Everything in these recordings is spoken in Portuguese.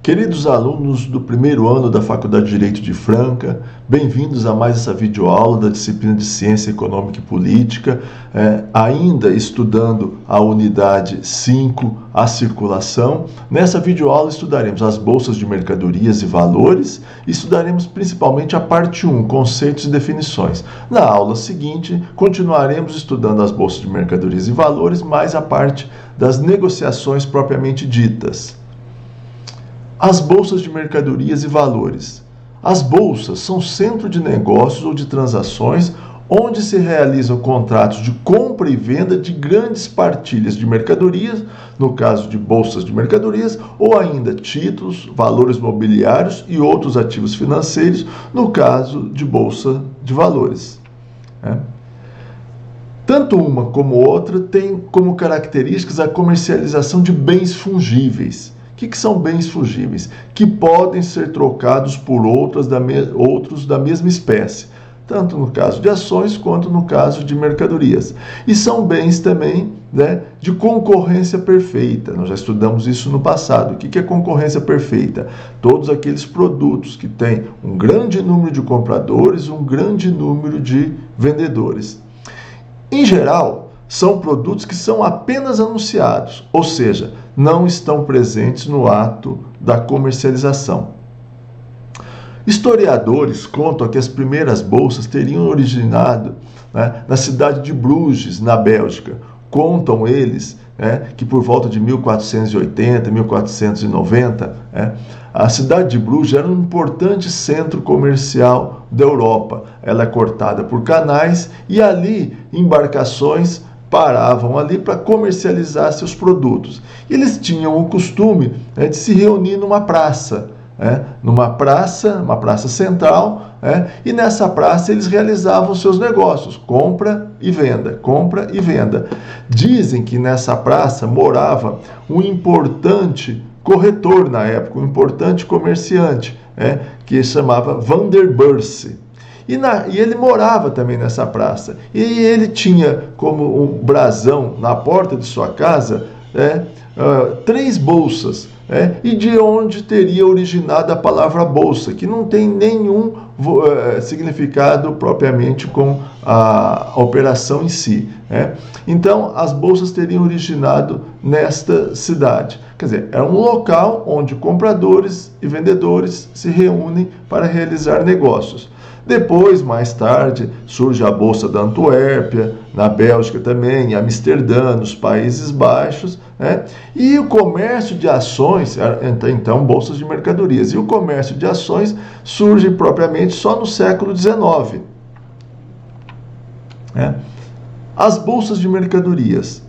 Queridos alunos do primeiro ano da Faculdade de Direito de Franca, bem-vindos a mais essa videoaula da disciplina de Ciência Econômica e Política, ainda estudando a unidade 5, a circulação. Nessa videoaula estudaremos as bolsas de mercadorias e valores e estudaremos principalmente a parte 1, conceitos e definições. Na aula seguinte, continuaremos estudando as bolsas de mercadorias e valores, mais a parte das negociações propriamente ditas. As bolsas de mercadorias e valores. As bolsas são centro de negócios ou de transações onde se realizam contratos de compra e venda de grandes partilhas de mercadorias, no caso de bolsas de mercadorias, ou ainda títulos, valores mobiliários e outros ativos financeiros, no caso de bolsa de valores. Tanto uma como outra têm como características a comercialização de bens fungíveis. O que são bens fungíveis? Que podem ser trocados por outros da mesma espécie, tanto no caso de ações quanto no caso de mercadorias. E são bens também, de concorrência perfeita. Nós já estudamos isso no passado. O que é concorrência perfeita? Todos aqueles produtos que têm um grande número de compradores, um grande número de vendedores. Em geral, são produtos que são apenas anunciados, ou seja, não estão presentes no ato da comercialização. Historiadores contam que as primeiras bolsas teriam originado na cidade de Bruges, na Bélgica. Contam eles que por volta de 1480, 1490, a cidade de Bruges era um importante centro comercial da Europa. Ela é cortada por canais e ali embarcações paravam ali para comercializar seus produtos. Eles tinham o costume de se reunir numa praça, uma praça central, e nessa praça eles realizavam seus negócios, compra e venda. Dizem que nessa praça morava um importante corretor na época, um importante comerciante, que se chamava Van der Burse. E ele morava também nessa praça. E ele tinha como um brasão na porta de sua casa 3 bolsas. E de onde teria originado a palavra bolsa, que não tem nenhum significado propriamente com a operação em si. Então, as bolsas teriam originado nesta cidade. Quer dizer, é um local onde compradores e vendedores se reúnem para realizar negócios. Depois, mais tarde, surge a Bolsa da Antuérpia, na Bélgica também, em Amsterdã, nos Países Baixos, e o comércio de ações, então, bolsas de mercadorias, e o comércio de ações surge propriamente só no século XIX. As bolsas de mercadorias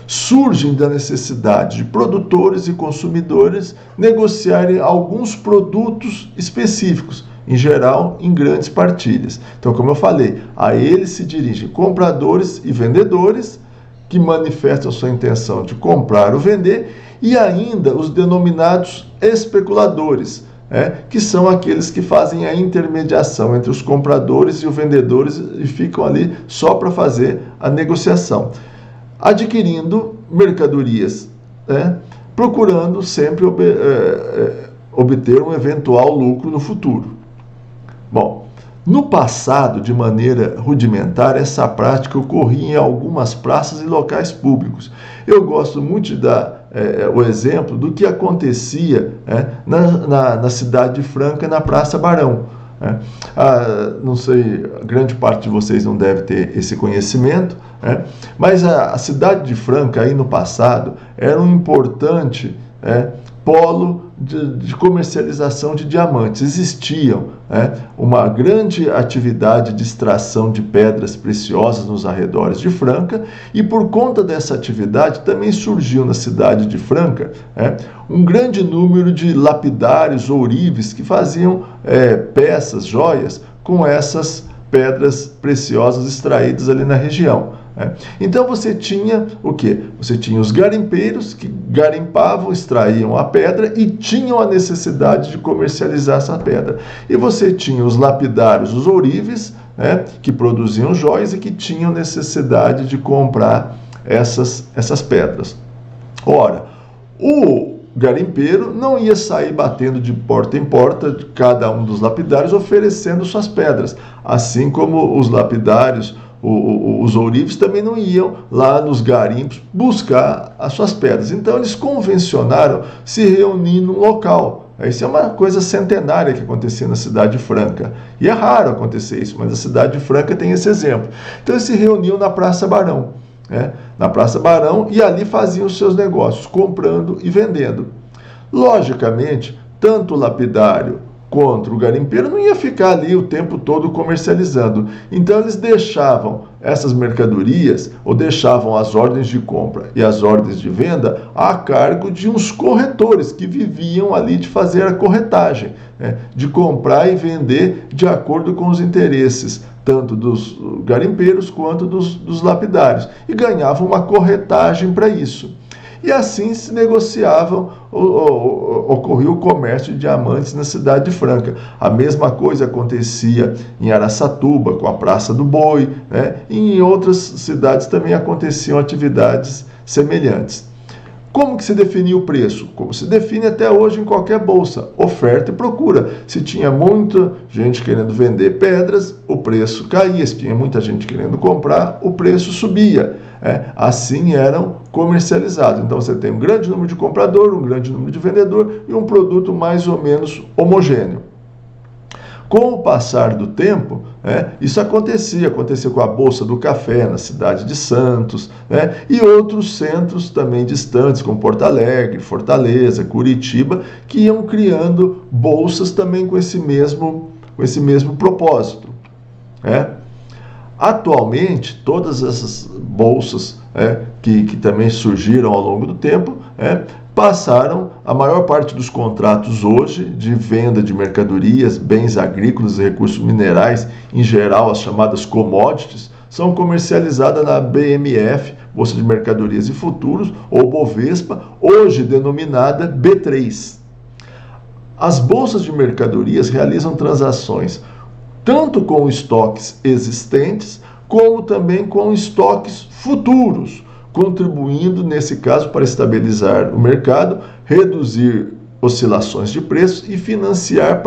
surgem da necessidade de produtores e consumidores negociarem alguns produtos específicos, em geral, em grandes partilhas. Então, como eu falei, a eles se dirigem compradores e vendedores que manifestam sua intenção de comprar ou vender, e ainda os denominados especuladores, que são aqueles que fazem a intermediação entre os compradores e os vendedores e ficam ali só para fazer a negociação, adquirindo mercadorias, procurando sempre obter um eventual lucro no futuro. Bom, no passado, de maneira rudimentar, essa prática ocorria em algumas praças e locais públicos. Eu gosto muito de dar o exemplo do que acontecia na cidade de Franca, na Praça Barão. Não sei, grande parte de vocês não deve ter esse conhecimento, mas a cidade de Franca, aí no passado, era um importante polo de comercialização de diamantes. Existiam uma grande atividade de extração de pedras preciosas nos arredores de Franca, e por conta dessa atividade também surgiu na cidade de Franca um grande número de lapidários, ourives, que faziam peças, joias, com essas pedras preciosas extraídas ali na região. Então você tinha o quê? Você tinha os garimpeiros que garimpavam, extraíam a pedra e tinham a necessidade de comercializar essa pedra. E você tinha os lapidários, os ourives, que produziam joias e que tinham necessidade de comprar essas pedras. Ora, garimpeiro não ia sair batendo de porta em porta de cada um dos lapidários oferecendo suas pedras, assim como os lapidários, os ourives também não iam lá nos garimpos buscar as suas pedras. Então eles convencionaram se reunir num local. Isso é uma coisa centenária que acontecia na Cidade Franca. E é raro acontecer isso, mas a Cidade Franca tem esse exemplo. Então eles se reuniam na Praça Barão, na Praça Barão, e ali faziam os seus negócios, comprando e vendendo. Logicamente, tanto o lapidário quanto o garimpeiro não ia ficar ali o tempo todo comercializando. Então eles deixavam essas mercadorias, ou deixavam as ordens de compra e as ordens de venda a cargo de uns corretores que viviam ali de fazer a corretagem, de comprar e vender de acordo com os interesses, tanto dos garimpeiros quanto dos lapidários, e ganhavam uma corretagem para isso. E assim se negociavam, ocorria o comércio de diamantes na Cidade Franca. A mesma coisa acontecia em Araçatuba, com a Praça do Boi, e em outras cidades também aconteciam atividades semelhantes. Como que se definia o preço? Como se define até hoje em qualquer bolsa, oferta e procura. Se tinha muita gente querendo vender pedras, o preço caía. Se tinha muita gente querendo comprar, o preço subia. Assim eram comercializados. Então você tem um grande número de comprador, um grande número de vendedor e um produto mais ou menos homogêneo. Com o passar do tempo, isso aconteceu com a Bolsa do Café na cidade de Santos, e outros centros também distantes, como Porto Alegre, Fortaleza, Curitiba, que iam criando bolsas também com esse mesmo propósito. Atualmente, todas essas bolsas que também surgiram ao longo do tempo, passaram a maior parte dos contratos hoje de venda de mercadorias, bens agrícolas e recursos minerais, em geral as chamadas commodities, são comercializadas na BMF, Bolsa de Mercadorias e Futuros, ou Bovespa, hoje denominada B3. As bolsas de mercadorias realizam transações tanto com estoques existentes, como também com estoques futuros, contribuindo, nesse caso, para estabilizar o mercado, reduzir oscilações de preços e financiar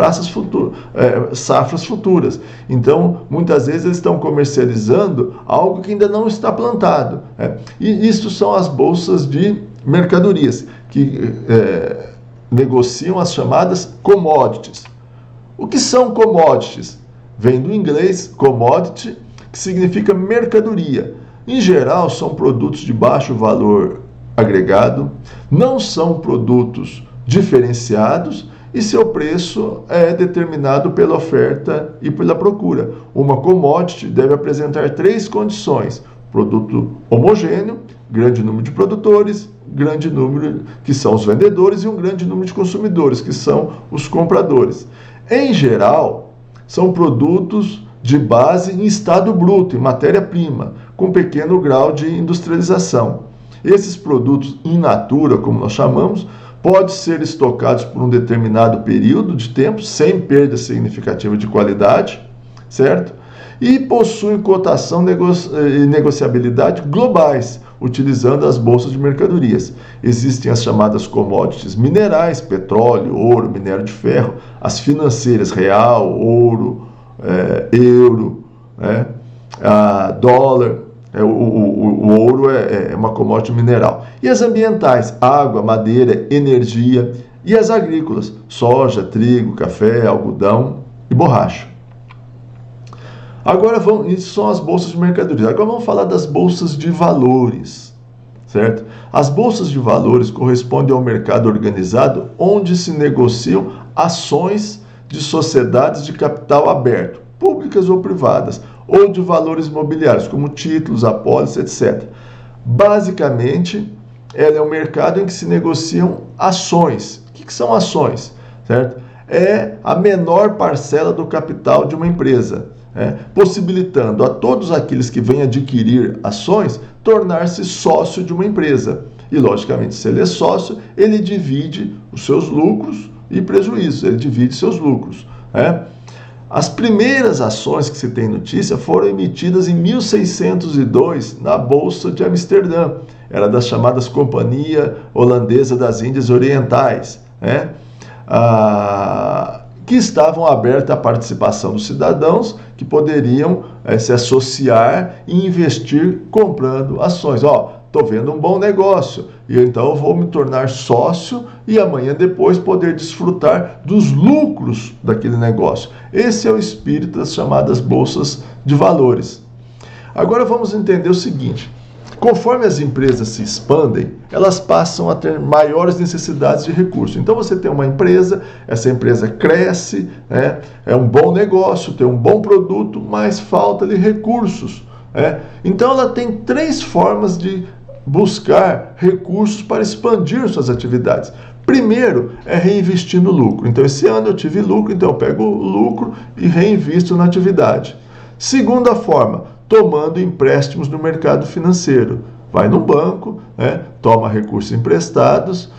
safras futuras. Então, muitas vezes eles estão comercializando algo que ainda não está plantado. E isso são as bolsas de mercadorias, que negociam as chamadas commodities. O que são commodities? Vem do inglês commodity, que significa mercadoria. Em geral, são produtos de baixo valor agregado, não são produtos diferenciados e seu preço é determinado pela oferta e pela procura. Uma commodity deve apresentar 3 condições: produto homogêneo, grande número de produtores, grande número que são os vendedores e um grande número de consumidores, que são os compradores. Em geral, são produtos de base em estado bruto, em matéria-prima, com pequeno grau de industrialização. Esses produtos in natura, como nós chamamos, podem ser estocados por um determinado período de tempo, sem perda significativa de qualidade, certo? E possuem cotação e negociabilidade globais, utilizando as bolsas de mercadorias. Existem as chamadas commodities minerais, petróleo, ouro, minério de ferro, as financeiras, real, ouro, euro, dólar, o ouro é uma commodity mineral. E as ambientais, água, madeira, energia, e as agrícolas, soja, trigo, café, algodão e borracha. Agora isso são as bolsas de mercadorias. Agora vamos falar das bolsas de valores, certo? As bolsas de valores correspondem ao mercado organizado onde se negociam ações de sociedades de capital aberto, públicas ou privadas, ou de valores imobiliários, como títulos, apólices, etc. Basicamente, ela é um mercado em que se negociam ações. O que são ações? Certo? É a menor parcela do capital de uma empresa, possibilitando a todos aqueles que vêm adquirir ações tornar-se sócio de uma empresa. E, logicamente, se ele é sócio, ele divide os seus lucros e prejuízos, ele divide seus lucros. As primeiras ações que se tem notícia foram emitidas em 1602 na Bolsa de Amsterdã. Era das chamadas Companhia Holandesa das Índias Orientais, né? Que estavam abertas à participação dos cidadãos que poderiam se associar e investir comprando ações. Estou vendo um bom negócio, e então eu vou me tornar sócio e amanhã depois poder desfrutar dos lucros daquele negócio. Esse é o espírito das chamadas bolsas de valores. Agora vamos entender o seguinte: conforme as empresas se expandem, elas passam a ter maiores necessidades de recursos. Então você tem uma empresa, essa empresa cresce, né? É um bom negócio, tem um bom produto, mas falta-lhe recursos. Então ela tem 3 formas de buscar recursos para expandir suas atividades. Primeiro é reinvestir no lucro. Então esse ano eu tive lucro, então eu pego o lucro e reinvisto na atividade. Segunda forma, tomando empréstimos no mercado financeiro. Vai no banco, toma recursos emprestados,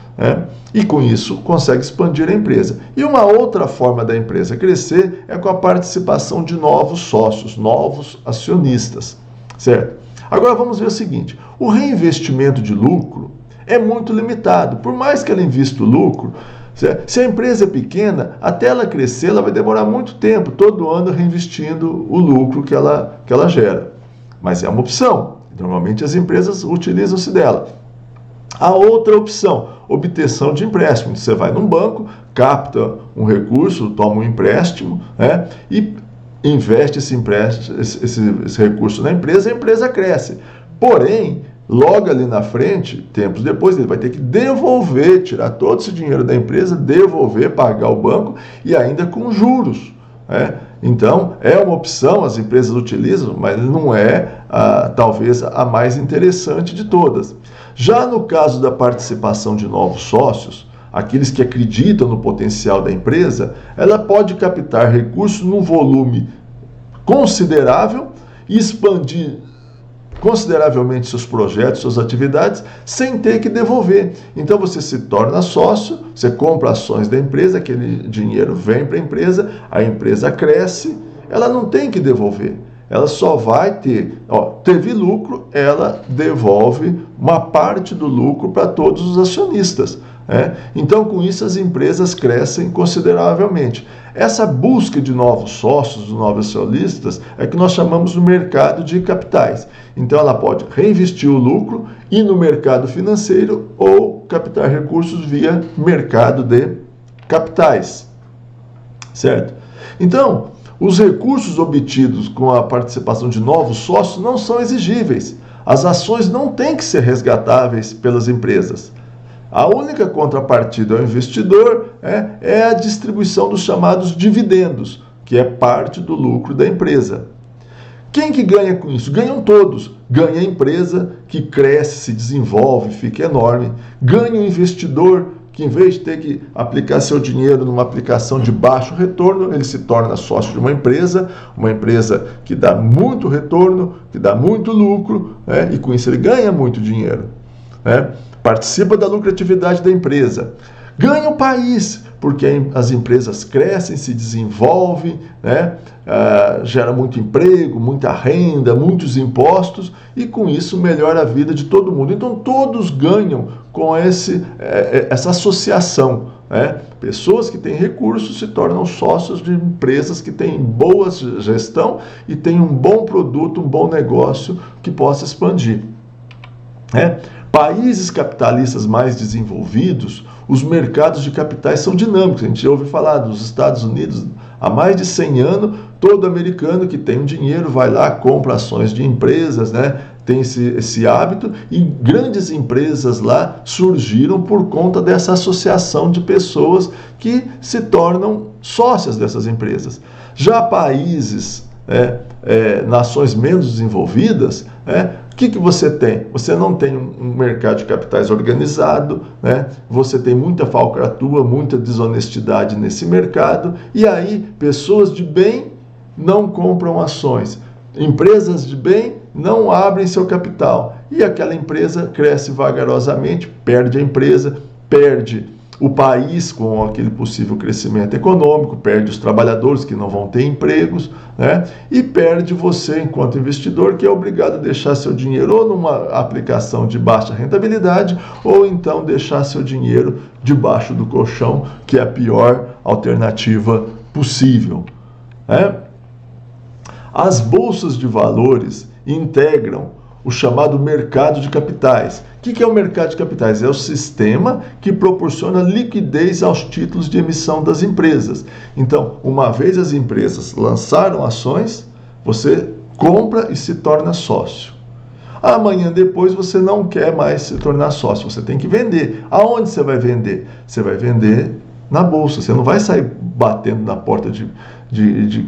e com isso consegue expandir a empresa. E uma outra forma da empresa crescer é com a participação de novos sócios, novos acionistas, certo? Agora vamos ver o seguinte: o reinvestimento de lucro é muito limitado. Por mais que ela invista o lucro, se a empresa é pequena, até ela crescer, ela vai demorar muito tempo, todo ano reinvestindo o lucro que ela gera. Mas é uma opção. Normalmente as empresas utilizam-se dela. A outra opção, obtenção de empréstimo. Você vai num banco, capta um recurso, toma um empréstimo, e investe esse recurso na empresa, e a empresa cresce. Porém, logo ali na frente, tempos depois, ele vai ter que devolver, tirar todo esse dinheiro da empresa, devolver, pagar o banco e ainda com juros. Então, é uma opção, as empresas utilizam, mas não é talvez a mais interessante de todas. Já no caso da participação de novos sócios, aqueles que acreditam no potencial da empresa, ela pode captar recursos num volume considerável e expandir consideravelmente seus projetos, suas atividades, sem ter que devolver. Então você se torna sócio, você compra ações da empresa, aquele dinheiro vem para a empresa cresce, ela não tem que devolver. Ela só vai teve lucro, ela devolve uma parte do lucro para todos os acionistas. Então, com isso, as empresas crescem consideravelmente. Essa busca de novos sócios, de novos acionistas, é que nós chamamos de mercado de capitais. Então, ela pode reinvestir o lucro e no mercado financeiro ou captar recursos via mercado de capitais. Certo? Então, os recursos obtidos com a participação de novos sócios não são exigíveis. As ações não têm que ser resgatáveis pelas empresas. A única contrapartida ao investidor é a distribuição dos chamados dividendos, que é parte do lucro da empresa. Quem que ganha com isso? Ganham todos. Ganha a empresa, que cresce, se desenvolve, fica enorme. Ganha o investidor, que em vez de ter que aplicar seu dinheiro numa aplicação de baixo retorno, ele se torna sócio de uma empresa que dá muito retorno, que dá muito lucro, e com isso ele ganha muito dinheiro. Participa da lucratividade da empresa. Ganha o país, porque as empresas crescem, se desenvolvem, gera muito emprego, muita renda, muitos impostos, e com isso melhora a vida de todo mundo. Então todos ganham com essa associação. Pessoas que têm recursos se tornam sócios de empresas que têm boa gestão e têm um bom produto, um bom negócio que possa expandir. Países capitalistas mais desenvolvidos, os mercados de capitais são dinâmicos. A gente ouve falar dos Estados Unidos há mais de 100 anos, todo americano que tem um dinheiro vai lá, compra ações de empresas, tem esse hábito, e grandes empresas lá surgiram por conta dessa associação de pessoas que se tornam sócias dessas empresas. Já países, nações menos desenvolvidas, o que você tem? Você não tem um mercado de capitais organizado, você tem muita falcatrua, muita desonestidade nesse mercado, e aí pessoas de bem não compram ações, empresas de bem não abrem seu capital, e aquela empresa cresce vagarosamente, perde a empresa, perde o país com aquele possível crescimento econômico, perde os trabalhadores que não vão ter empregos, né? E perde você enquanto investidor, que é obrigado a deixar seu dinheiro ou numa aplicação de baixa rentabilidade, ou então deixar seu dinheiro debaixo do colchão, que é a pior alternativa possível, né? As bolsas de valores integram o chamado mercado de capitais. O que é o mercado de capitais? É o sistema que proporciona liquidez aos títulos de emissão das empresas. Então, uma vez as empresas lançaram ações, você compra e se torna sócio. Amanhã depois você não quer mais se tornar sócio, você tem que vender. Aonde você vai vender? Você vai vender na bolsa, você não vai sair batendo na porta de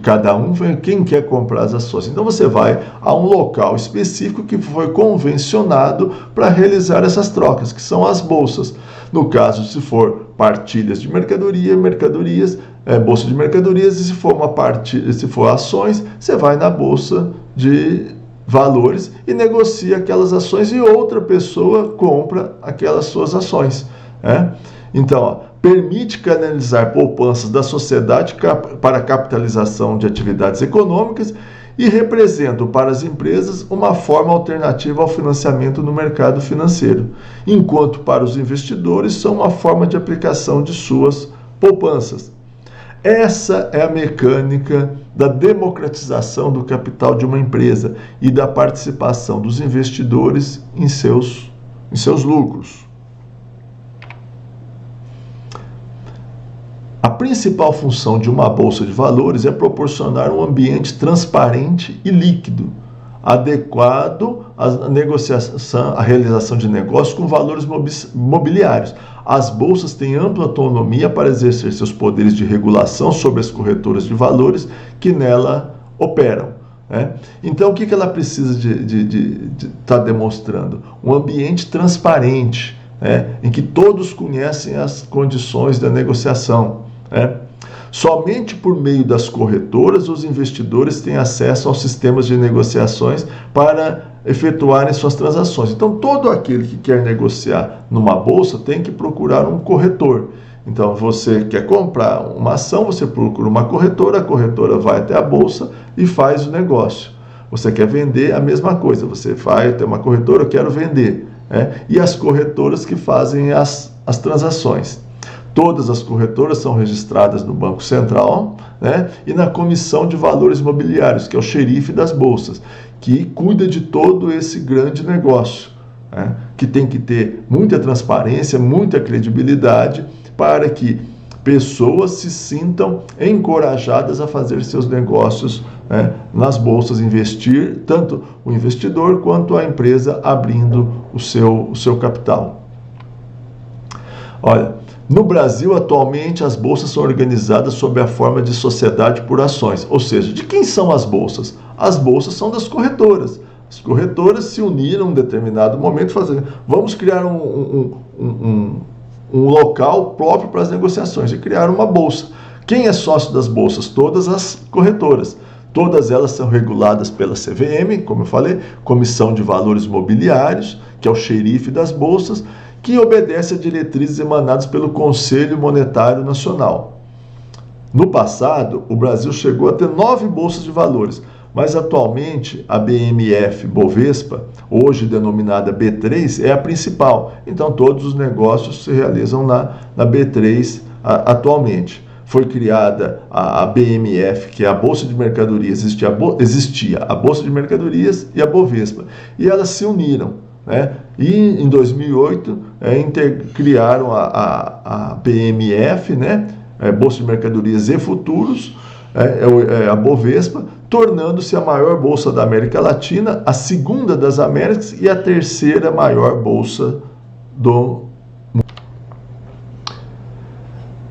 cada um, quem quer comprar as ações. Então você vai a um local específico que foi convencionado para realizar essas trocas, que são as bolsas. No caso, se for partilhas de mercadorias, bolsa de mercadorias, e se for uma partilha, se for ações, você vai na bolsa de valores e negocia aquelas ações e outra pessoa compra aquelas suas ações, né? Então, ó, permite canalizar poupanças da sociedade para a capitalização de atividades econômicas e representam para as empresas uma forma alternativa ao financiamento no mercado financeiro, enquanto para os investidores são uma forma de aplicação de suas poupanças. Essa é a mecânica da democratização do capital de uma empresa e da participação dos investidores em seus lucros. A principal função de uma bolsa de valores é proporcionar um ambiente transparente e líquido, adequado à negociação, à realização de negócios com valores mobiliários. As bolsas têm ampla autonomia para exercer seus poderes de regulação sobre as corretoras de valores que nela operam, né? Então, o que ela precisa de estar demonstrando? Um ambiente transparente, né, em que todos conhecem as condições da negociação, né? Somente por meio das corretoras os investidores têm acesso aos sistemas de negociações para efetuarem suas transações. Então, todo aquele que quer negociar numa bolsa tem que procurar um corretor. Então, você quer comprar uma ação, você procura uma corretora, a corretora vai até a bolsa e faz o negócio. Você quer vender, a mesma coisa, você vai até uma corretora, eu quero vender, né? E as corretoras que fazem as transações. Todas as corretoras são registradas no Banco Central, né, e na Comissão de Valores Mobiliários, que é o xerife das bolsas, que cuida de todo esse grande negócio, né, que tem que ter muita transparência, muita credibilidade, para que pessoas se sintam encorajadas a fazer seus negócios, né, nas bolsas, investir, tanto o investidor quanto a empresa abrindo o seu capital. Olha, no Brasil, atualmente, as bolsas são organizadas sob a forma de sociedade por ações. Ou seja, de quem são as bolsas? As bolsas são das corretoras. As corretoras se uniram em um determinado momento, vamos criar um local próprio para as negociações e criaram uma bolsa. Quem é sócio das bolsas? Todas as corretoras. Todas elas são reguladas pela CVM, como eu falei, Comissão de Valores Mobiliários, que é o xerife das bolsas, que obedece a diretrizes emanadas pelo Conselho Monetário Nacional. No passado, o Brasil chegou a ter 9 bolsas de valores, mas atualmente a BMF Bovespa, hoje denominada B3, é a principal. Então todos os negócios se realizam na B3 atualmente. Foi criada a BMF, que é a Bolsa de Mercadorias, existia a Bolsa de Mercadorias e a Bovespa, e elas se uniram, né? E em 2008 criaram a BMF, né? Bolsa de Mercadorias e Futuros, a Bovespa, tornando-se a maior bolsa da América Latina, a segunda das Américas e a terceira maior bolsa do mundo.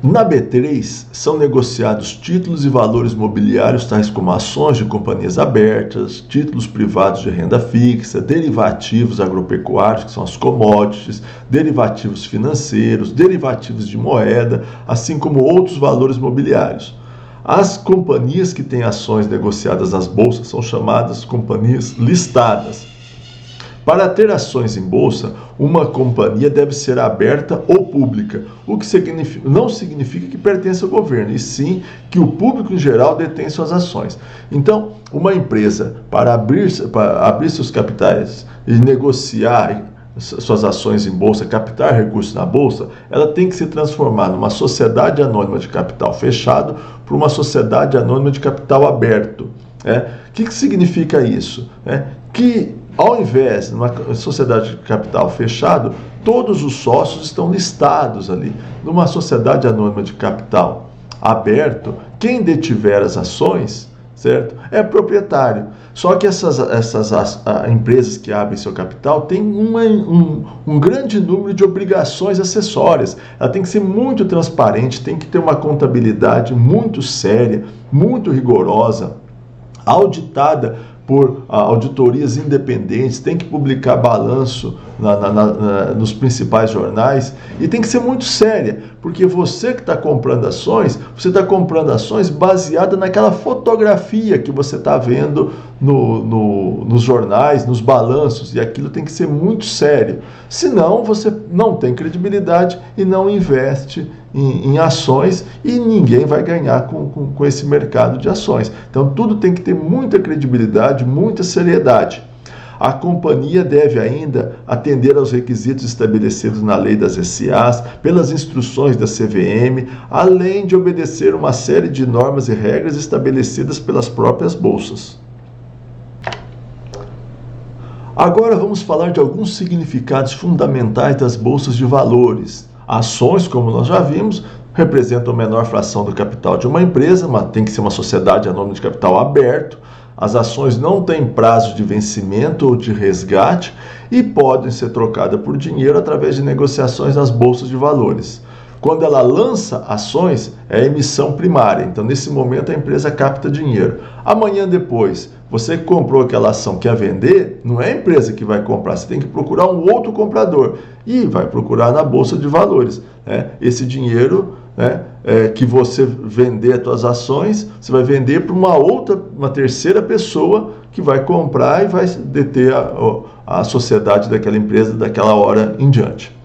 Na B3 são negociados títulos e valores mobiliários tais como ações de companhias abertas, títulos privados de renda fixa, derivativos agropecuários, que são as commodities, derivativos financeiros, derivativos de moeda, assim como outros valores mobiliários. As companhias que têm ações negociadas nas bolsas são chamadas companhias listadas. Para ter ações em bolsa, uma companhia deve ser aberta ou pública, o que não significa que pertence ao governo, e sim que o público em geral detém suas ações. Então, uma empresa, para abrir seus capitais e negociar suas ações em bolsa, captar recursos na bolsa, ela tem que se transformar numa sociedade anônima de capital fechado para uma sociedade anônima de capital aberto. O que significa isso? Que ao invés de uma sociedade de capital fechado, todos os sócios estão listados ali. Numa sociedade anônima de capital aberto, quem detiver as ações, certo, é proprietário. Só que essas empresas que abrem seu capital têm um grande número de obrigações acessórias. Ela tem que ser muito transparente, tem que ter uma contabilidade muito séria, muito rigorosa, auditada por auditorias independentes, tem que publicar balanço nos principais jornais e tem que ser muito séria, porque você que está comprando ações, você está comprando ações baseada naquela fotografia que você está vendo nos jornais, nos balanços, e aquilo tem que ser muito sério. Senão você não tem credibilidade e não investe em ações e ninguém vai ganhar com esse mercado de ações. Então tudo tem que ter muita credibilidade, muita seriedade. A companhia deve ainda atender aos requisitos estabelecidos na lei das SAs, pelas instruções da CVM, além de obedecer uma série de normas e regras estabelecidas pelas próprias bolsas. Agora vamos falar de alguns significados fundamentais das bolsas de valores. Ações, como nós já vimos, representam a menor fração do capital de uma empresa, mas tem que ser uma sociedade anônima de capital aberto. As ações não têm prazo de vencimento ou de resgate e podem ser trocadas por dinheiro através de negociações nas bolsas de valores. Quando ela lança ações, é emissão primária. Então, nesse momento, a empresa capta dinheiro. Amanhã depois, você comprou aquela ação que ia vender, não é a empresa que vai comprar, você tem que procurar um outro comprador e vai procurar na bolsa de valores. Esse dinheiro que você vender as suas ações, você vai vender para uma terceira pessoa que vai comprar e vai deter a sociedade daquela empresa daquela hora em diante.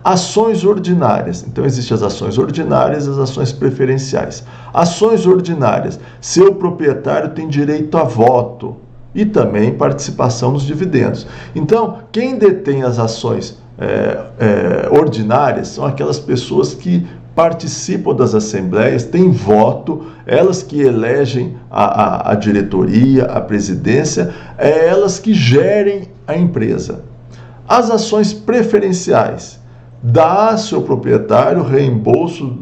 Ações ordinárias. Então, existem as ações ordinárias e as ações preferenciais. Ações ordinárias. Seu proprietário tem direito a voto e também participação nos dividendos. Então, quem detém as ações ordinárias são aquelas pessoas que participam das assembleias, têm voto, elas que elegem a diretoria, a presidência, elas que gerem a empresa. As ações preferenciais. Dá ao seu proprietário reembolso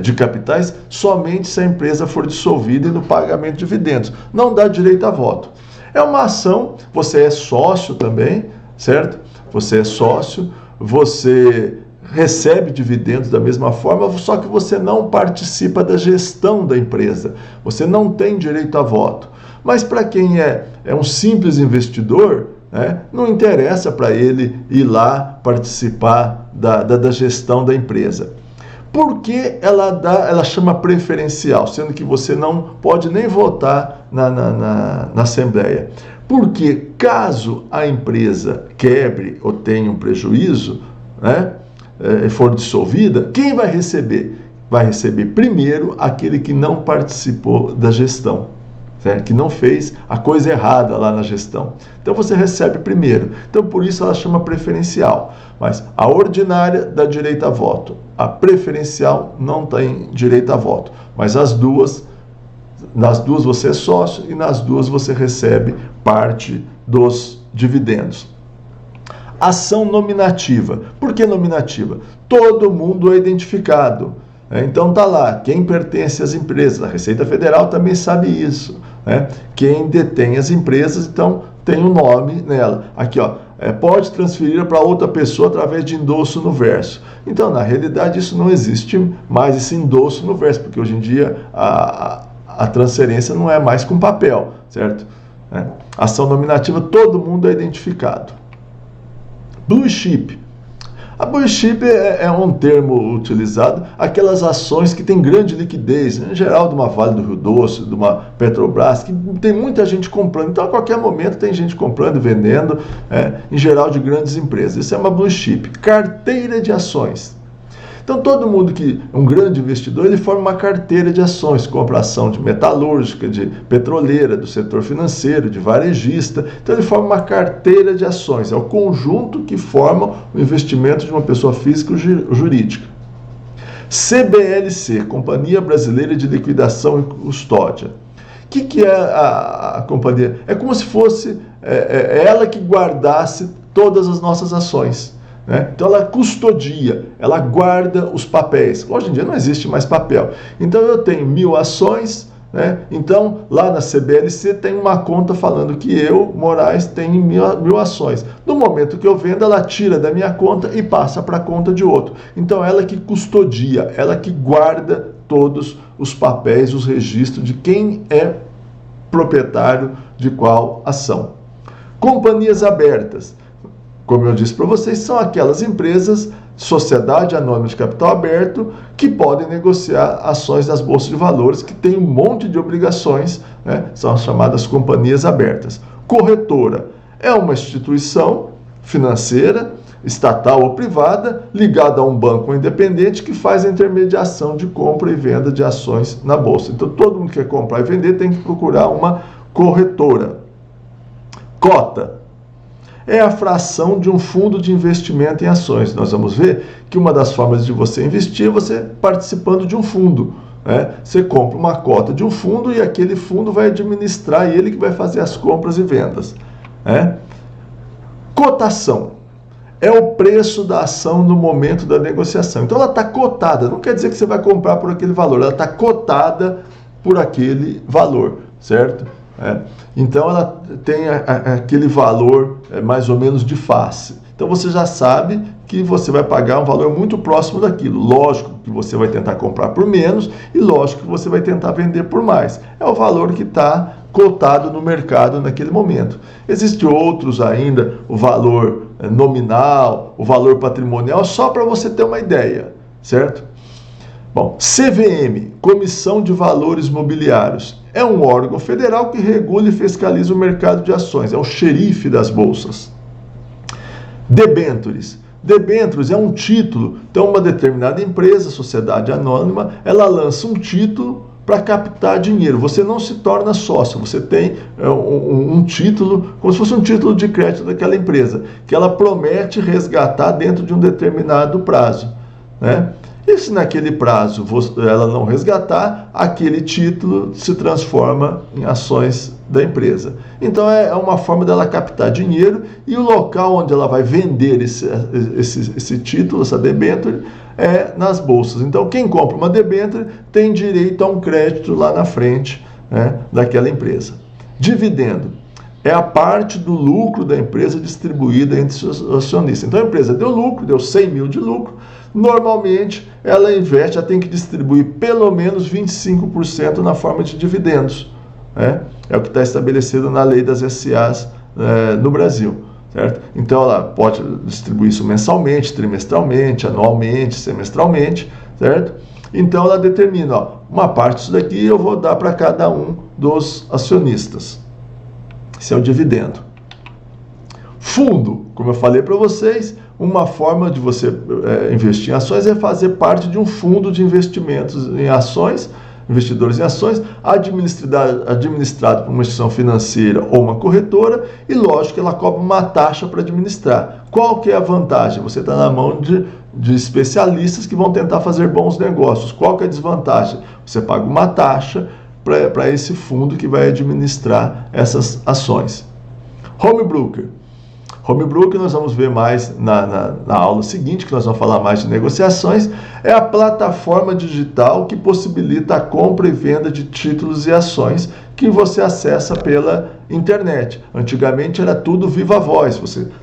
de capitais somente se a empresa for dissolvida e no pagamento de dividendos. Não dá direito a voto. É uma ação, você é sócio também, certo? Você é sócio, você recebe dividendos da mesma forma, só que você não participa da gestão da empresa. Você não tem direito a voto. Mas para quem é um simples investidor, não interessa para ele ir lá participar da gestão da empresa. Por que ela chama preferencial, sendo que você não pode nem votar na Assembleia? Porque caso a empresa quebre ou tenha um prejuízo, for dissolvida, quem vai receber? Vai receber primeiro aquele que não participou da gestão. Certo? Que não fez a coisa errada lá na gestão. Então você recebe primeiro. Então por isso ela chama preferencial. Mas a ordinária dá direito a voto. A preferencial não tem direito a voto. Mas nas duas você é sócio e nas duas você recebe parte dos dividendos. Ação nominativa. Por que nominativa? Todo mundo é identificado. Então tá lá, quem pertence às empresas, a Receita Federal também sabe isso. Quem detém as empresas, então tem um nome nela. Aqui, pode transferir para outra pessoa através de endosso no verso. Então, na realidade, isso não existe mais, esse endosso no verso, porque hoje em dia a transferência não é mais com papel, certo? Ação nominativa, todo mundo é identificado. Blue chip. A blue chip é um termo utilizado, aquelas ações que têm grande liquidez, em geral de uma Vale do Rio Doce, de uma Petrobras, que tem muita gente comprando. Então, a qualquer momento tem gente comprando e vendendo, em geral de grandes empresas. Isso é uma blue chip, carteira de ações. Então, todo mundo que é um grande investidor, ele forma uma carteira de ações, compra ação de metalúrgica, de petroleira, do setor financeiro, de varejista. Então, ele forma uma carteira de ações, é o conjunto que forma o investimento de uma pessoa física ou jurídica. CBLC, Companhia Brasileira de Liquidação e Custódia. O que é a companhia? É como se fosse ela que guardasse todas as nossas ações. Então ela custodia, ela guarda os papéis. Hoje em dia não existe mais papel. Então eu tenho 1000 ações, então lá na CBLC tem uma conta falando que eu, Moraes, tenho 1000 ações. No momento que eu vendo, ela tira da minha conta e passa para a conta de outro. Então ela que custodia, ela que guarda todos os papéis, os registros de quem é proprietário de qual ação. Companhias abertas. Como eu disse para vocês, são aquelas empresas, sociedade anônima de capital aberto, que podem negociar ações das bolsas de valores, que têm um monte de obrigações, são as chamadas companhias abertas. Corretora é uma instituição financeira, estatal ou privada, ligada a um banco independente que faz a intermediação de compra e venda de ações na bolsa. Então, todo mundo que quer comprar e vender tem que procurar uma corretora. Cota é a fração de um fundo de investimento em ações. Nós vamos ver que uma das formas de você investir é você participando de um fundo. Você compra uma cota de um fundo e aquele fundo vai administrar, e ele que vai fazer as compras e vendas. Cotação é o preço da ação no momento da negociação. Então ela está cotada, não quer dizer que você vai comprar por aquele valor, ela está cotada por aquele valor, certo? Então ela tem aquele valor mais ou menos de face. Então você já sabe que você vai pagar um valor muito próximo daquilo. Lógico que você vai tentar comprar por menos e lógico que você vai tentar vender por mais. É o valor que está cotado no mercado naquele momento. Existem outros ainda, o valor nominal, o valor patrimonial, só para você ter uma ideia, certo? Bom, CVM, Comissão de Valores Mobiliários, é um órgão federal que regula e fiscaliza o mercado de ações, é o xerife das bolsas. Debêntures. Debêntures é um título, então uma determinada empresa, sociedade anônima, ela lança um título para captar dinheiro. Você não se torna sócio, você tem um título, como se fosse um título de crédito daquela empresa, que ela promete resgatar dentro de um determinado prazo, E se naquele prazo ela não resgatar, aquele título se transforma em ações da empresa. Então é uma forma dela captar dinheiro, e o local onde ela vai vender esse título, essa debênture, é nas bolsas. Então quem compra uma debênture tem direito a um crédito lá na frente, daquela empresa. Dividendo é a parte do lucro da empresa distribuída entre seus acionistas. Então a empresa deu lucro, deu 100 mil de lucro, normalmente ela investe, ela tem que distribuir pelo menos 25% na forma de dividendos. É o que está estabelecido na lei das SAs no Brasil, certo? Então ela pode distribuir isso mensalmente, trimestralmente, anualmente, semestralmente, certo? Então ela determina, uma parte disso daqui eu vou dar para cada um dos acionistas. Esse é o dividendo. Fundo, como eu falei para vocês, uma forma de você investir em ações é fazer parte de um fundo de investimentos em ações, investidores em ações, administrado por uma instituição financeira ou uma corretora, e lógico que ela cobra uma taxa para administrar. Qual que é a vantagem? Você está na mão de especialistas que vão tentar fazer bons negócios. Qual que é a desvantagem? Você paga uma taxa para esse fundo que vai administrar essas ações. Home broker. Home broker nós vamos ver mais na aula seguinte, que nós vamos falar mais de negociações. É a plataforma digital que possibilita a compra e venda de títulos e ações que você acessa pela internet. Antigamente era tudo viva voz,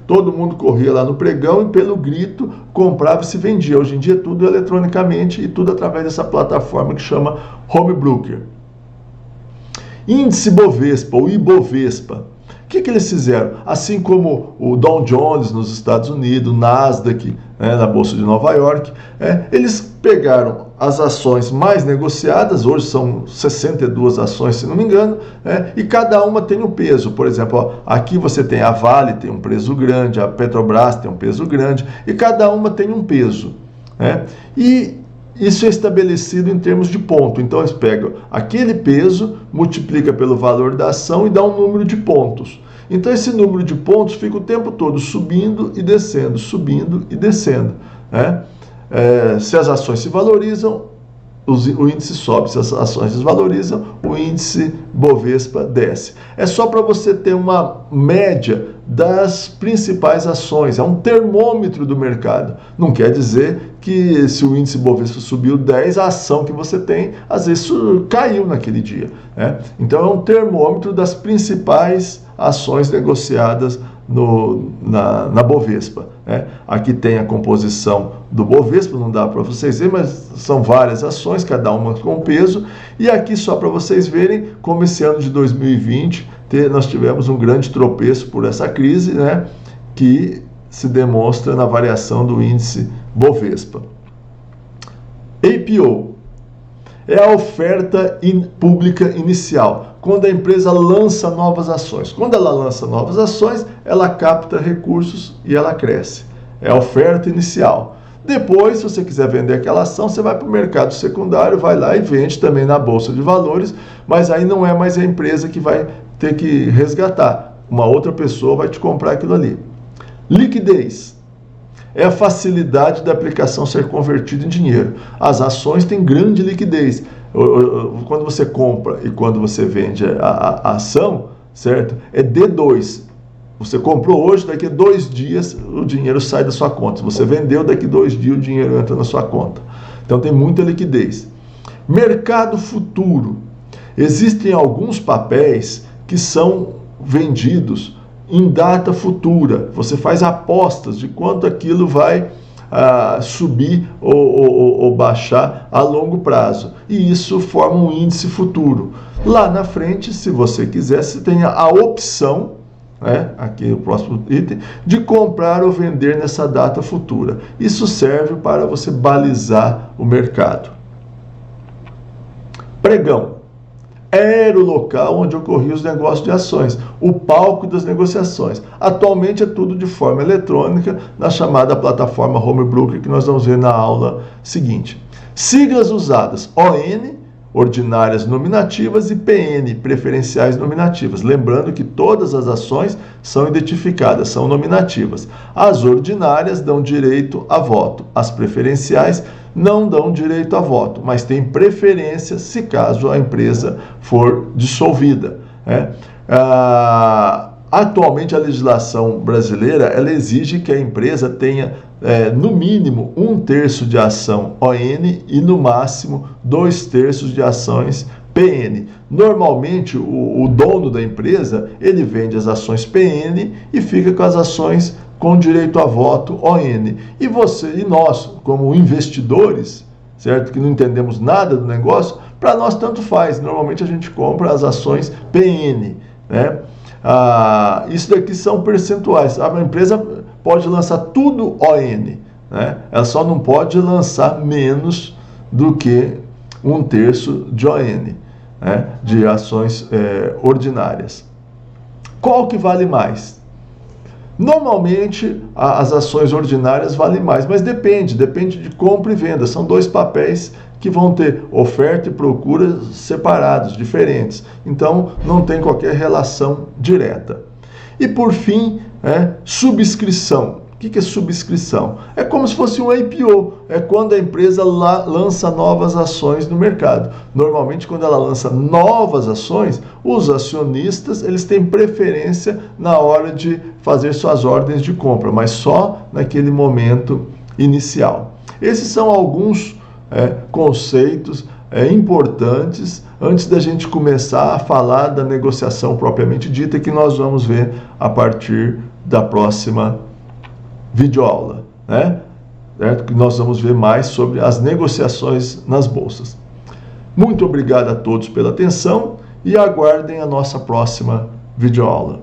todo mundo corria lá no pregão e pelo grito comprava e se vendia. Hoje em dia tudo eletronicamente e tudo através dessa plataforma que chama Home broker. Índice Bovespa, ou Ibovespa. que eles fizeram? Assim como o Dow Jones nos Estados Unidos, o Nasdaq, na Bolsa de Nova York, eles pegaram as ações mais negociadas, hoje são 62 ações, se não me engano, e cada uma tem um peso. Por exemplo, aqui você tem a Vale, tem um peso grande, a Petrobras tem um peso grande, e cada uma tem um peso. E isso é estabelecido em termos de ponto. Então eles pegam aquele peso, multiplica pelo valor da ação e dá um número de pontos. Então esse número de pontos fica o tempo todo subindo e descendo, subindo e descendo. Se as ações se valorizam, o índice sobe. Se as ações desvalorizam, o índice Bovespa desce. É só para você ter uma média das principais ações. É um termômetro do mercado. Não quer dizer que se o índice Bovespa subiu 10, a ação que você tem, às vezes, caiu naquele dia. Então é um termômetro das principais ações negociadas na Bovespa. Aqui tem a composição do Bovespa, não dá para vocês verem, mas são várias ações, cada uma com peso. E aqui só para vocês verem como esse ano de 2020 nós tivemos um grande tropeço por essa crise, que se demonstra na variação do índice Bovespa. IPO é a oferta pública inicial, quando a empresa lança novas ações. Quando ela lança novas ações, ela capta recursos e ela cresce. É a oferta inicial. Depois, se você quiser vender aquela ação, você vai para o mercado secundário, vai lá e vende também na Bolsa de Valores, mas aí não é mais a empresa que vai ter que resgatar. Uma outra pessoa vai te comprar aquilo ali. Liquidez é a facilidade da aplicação ser convertida em dinheiro. As ações têm grande liquidez. Quando você compra e quando você vende a ação, certo? É D2. Você comprou hoje, daqui a 2 dias o dinheiro sai da sua conta. Se você vendeu, daqui a 2 dias o dinheiro entra na sua conta. Então tem muita liquidez. Mercado futuro. Existem alguns papéis que são vendidos em data futura. Você faz apostas de quanto aquilo vai subir ou baixar a longo prazo. E isso forma um índice futuro. Lá na frente, se você quiser, você tem a opção, aqui o próximo item, de comprar ou vender nessa data futura. Isso serve para você balizar o mercado. Pregão. Era o local onde ocorriam os negócios de ações, o palco das negociações. Atualmente é tudo de forma eletrônica, na chamada plataforma Home Broker, que nós vamos ver na aula seguinte. Siglas usadas: ON, ordinárias nominativas, e PN, preferenciais nominativas. Lembrando que todas as ações são identificadas, são nominativas. As ordinárias dão direito a voto, as preferenciais não dão direito a voto, mas tem preferência se caso a empresa for dissolvida. Atualmente a legislação brasileira ela exige que a empresa tenha no mínimo 1/3 de ação ON e no máximo 2/3 de ações PN. Normalmente o dono da empresa ele vende as ações PN e fica com as ações com direito a voto ON. E você e nós, como investidores, certo, que não entendemos nada do negócio, para nós tanto faz. Normalmente a gente compra as ações PN, isso daqui são percentuais. A empresa pode lançar tudo ON, ela só não pode lançar menos do que 1/3 de ON, de ações ordinárias. Qual que vale mais? Normalmente as ações ordinárias valem mais, mas depende de compra e venda. São 2 papéis que vão ter oferta e procura separados, diferentes. Então não tem qualquer relação direta. E por fim, subscrição. O que é subscrição? É como se fosse um IPO, é quando a empresa lança novas ações no mercado. Normalmente, quando ela lança novas ações, os acionistas eles têm preferência na hora de fazer suas ordens de compra, mas só naquele momento inicial. Esses são alguns conceitos importantes antes da gente começar a falar da negociação propriamente dita, que nós vamos ver a partir da próxima videoaula, certo? Que nós vamos ver mais sobre as negociações nas bolsas. Muito obrigado a todos pela atenção e aguardem a nossa próxima videoaula.